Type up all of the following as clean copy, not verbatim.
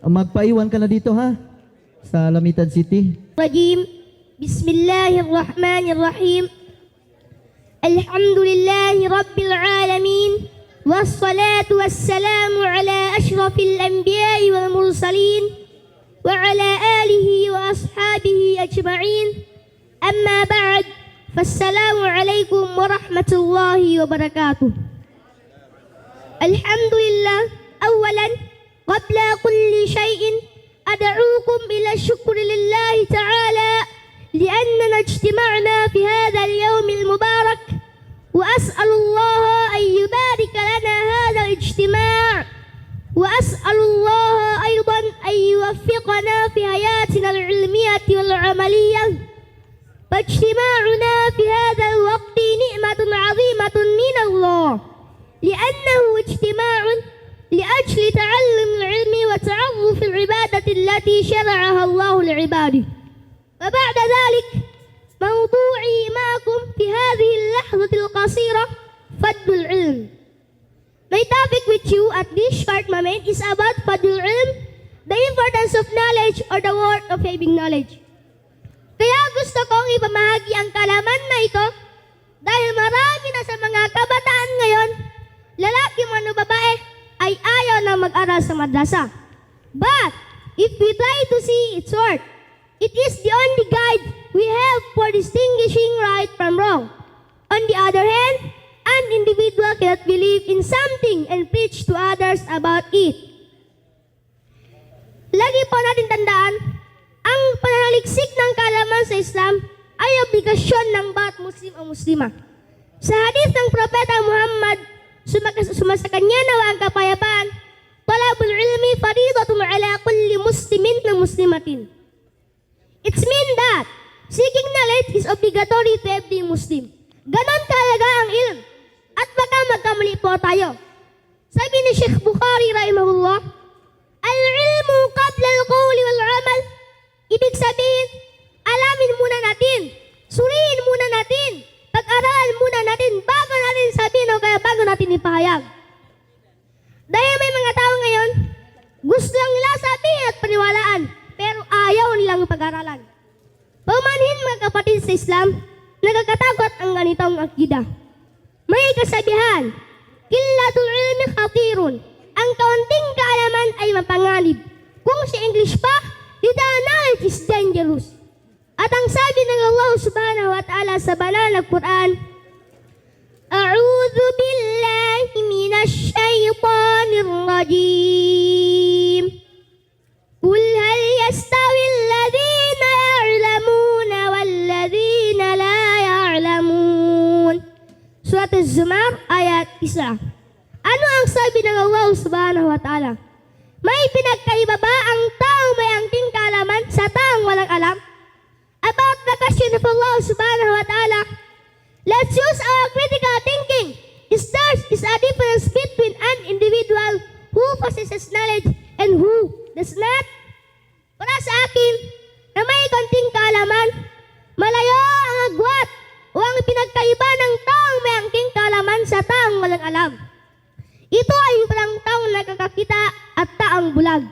Magpaiwan ka na dito ha, sa Lamitan City. Rajim. Bismillahirrahmanirrahim. Alhamdulillahi Rabbil Alamin. Wassalatu wassalamu ala ashrafil anbiya'i wal mursalin. Wa ala alihi wa ashabihi ajma'in. Amma ba'd. Fassalamu alaikum warahmatullahi wabarakatuh. Alhamdulillah. Awalan, qabla kulli shay'in ad'ukum ila syukri lillahi ta'ala li'annana ijtima'na fi hadha al-yawm al-mubarak wa as'alu Allah an yubarik lana hadha al-ijtima' wa as'alu Allah aydan an yuwaffiqana fi hayatina al-'ilmiyyah wal-'amaliyyah. فاجتماعنا في هذا الوقت نعمة عظيمة من الله لأنه اجتماع لأجل تعلم العلم وتعرف العبادة التي شرعها الله لعباده. وبعد ذلك موضوعي معكم في هذه اللحظة القصيرة فضل العلم. My topic with you at this short moment is about fadlul ilm, the importance of knowledge or the worth of having knowledge. Kaya gusto kong ipamahagi ang kaalaman na ito dahil marami na sa mga kabataan ngayon, lalaki man o babae, ay ayaw na mag-aral sa madrasa. But, if we try to see its worth, it is the only guide we have for distinguishing right from wrong. On the other hand, an individual cannot believe in something and preach to others about it. Lagi po natin tandaan, ang pananaliksik ng kaalaman sa Islam ay obligasyon ng bawat Muslim o Muslima. Sa hadith ng Propeta Muhammad, sumasa kanya nawa ang kapayapaan, talabul ilmi faridatun ala kulli muslimin na muslimatin. It's mean that seeking knowledge is obligatory to every Muslim. Ganon kahalaga ang ilm. At baka magkamali po tayo. Sabi ni Sheikh Bukhari rahimahullah, al-ilmu qabla al-qawli wal-amal. Ibig sabihin, alamin muna natin, suriin muna natin, pag-aralan muna natin bago natin sabihin o kaya bago natin ipahayag. Dahil may mga tao ngayon, gusto lang nila sabihin at paniwalaan, pero ayaw nilang pag-aralan. Paumanhin mga kapatid sa Islam, nagkakatakot ang ganitong akida. May kasabihan, killatul ilmi khatirun, ang kaunting kaalaman ay mapanganib. Kung sa English pa, the knowledge is dangerous. At ang sabi ng Allah subhanahu wa ta'ala sa banal na Quran, A'udhu billahi minash shaytanir rajim. Qul hal yastawi alladhina ya'lamuna walladhina la ya'lamun. Surat Az-Zumar ayat 1. Ano ang sabi ng Allah subhanahu wa ta'ala? May pinagkaiba ba ang taong may angking kaalaman sa taong walang alam? About the question of Allah subhanahu wa ta'ala, let's use our critical thinking. Is there a difference between an individual who possesses knowledge and who does not? Para sa akin, na may konting kaalaman, malayo ang agwat o ang pinagkaiba ng taong may angking kaalaman sa taong walang alam. Ito ay parang taong nakakakita at taong bulag.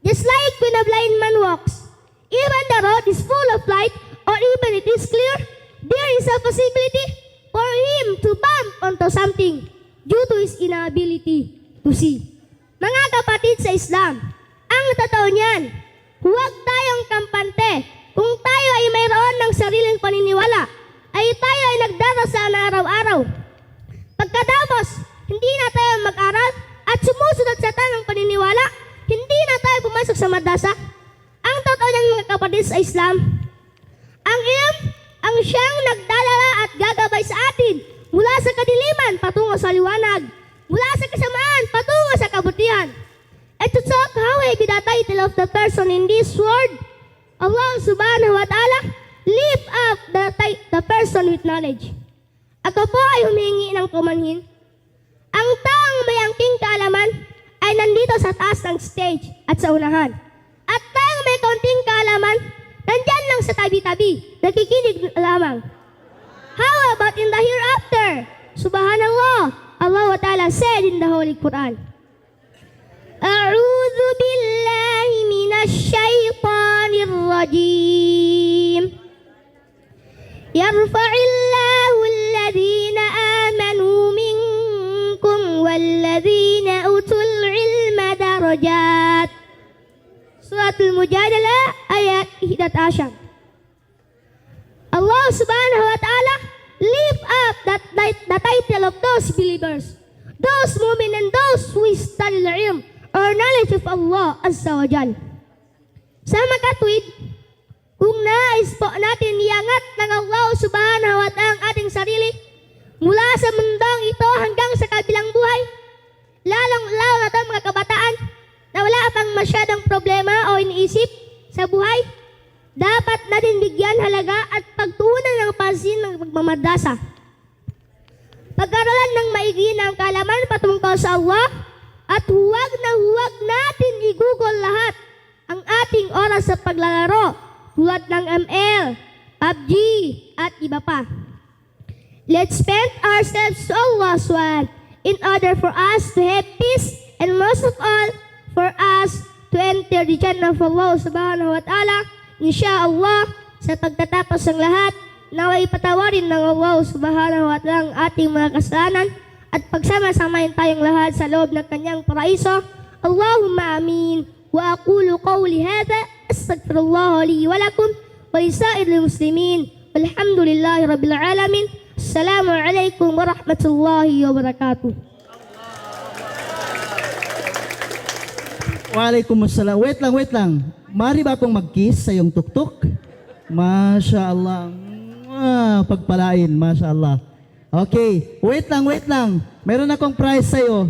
Just like when a blind man walks, even the road is full of light or even it is clear, there is a possibility for him to bump onto something due to his inability to see. Mga kapatid sa Islam, ang totoo niyan, huwag tayong kampante. Kung tayo ay mayroon ng sariling paniniwala, ay tayo ay nagdarasal na araw-araw. Pagkatapos, hindi na tayo mag-aral at sumusunod sa tamang paniniwala, hindi na tayo pumasok sa madrasa. Ang totoo niyan mga kapatid sa Islam, ang ilm ang siyang nagdalala at gagabay sa atin mula sa kadiliman patungo sa liwanag, mula sa kasamaan patungo sa kabutihan. And to talk how heavy the title of the person in this world, Allah subhanahu wa ta'ala lift up the person with knowledge. Ako po ay humingi ng kumanhin. Ang taong may angking kaalaman ay nandito sa taas ng stage at sa unahan. At taong may kaunting kaalaman, nandyan lang sa tabi-tabi, nakikinig lamang. How about in the hereafter? Subhanallah, Allah wa ta'ala said in the Holy Quran, A'udhu billah يرفع الله الذين آمنوا منكم والذين أوتوا العلم درجات. Suratul Mujadalah ayat 11. Allah subhanahu wa ta'ala lift up the title of those believers, those mu'min and those who study the ilm or knowledge of Allah Azza wa Jal. Sa makatwid, kung nais po natin iangat ng Allah subhanahu wa ta'ala ang ating sarili mula sa mundong ito hanggang sa kabilang buhay, lalong-lalo na ito mga kabataan na wala pang masyadong problema o iniisip sa buhay, dapat natin bigyan halaga at pagtuunan ng pansin ng pagmamadasa. Pagkaroon ng maigi ng kaalaman patungkol sa Allah at huwag natin igugol lahat ang ating oras sa paglalaro tulad ng ML, PUBG at iba pa. Let's spend ourselves to Allah's will in order for us to have peace and most of all for us to enter the Jannah of Allah subhanahu wa ta'ala. Insyaallah, sa pagtatapos ng lahat, naway patawarin ng Allah subhanahu wa ta'ala ang ating mga kasalanan at pagsama-samayin tayong lahat sa loob ng kanyang paraiso. Allahumma amin. Wa aqulu qawli hadha astaghfirullah li wa lakum wa lisairil muslimin. Walhamdulillahi rabbil alamin. Assalamu alaikum warahmatullahi wabarakatuh. Waalaikumsalam. Wait lang. Mari ba akong mag-kiss sa iyong tuktok? Masya Allah. Pagpalain, Masya Allah. Okay, wait lang. Meron akong prize sa iyo.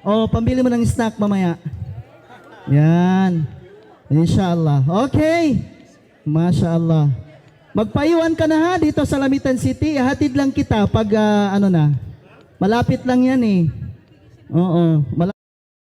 O, pambili mo ng snack mamaya. Yan. Inshallah. Okay. Masya Allah. Magpayuan ka na ha dito sa Lamitan City. Hatid lang kita pag malapit lang yan eh. Oo.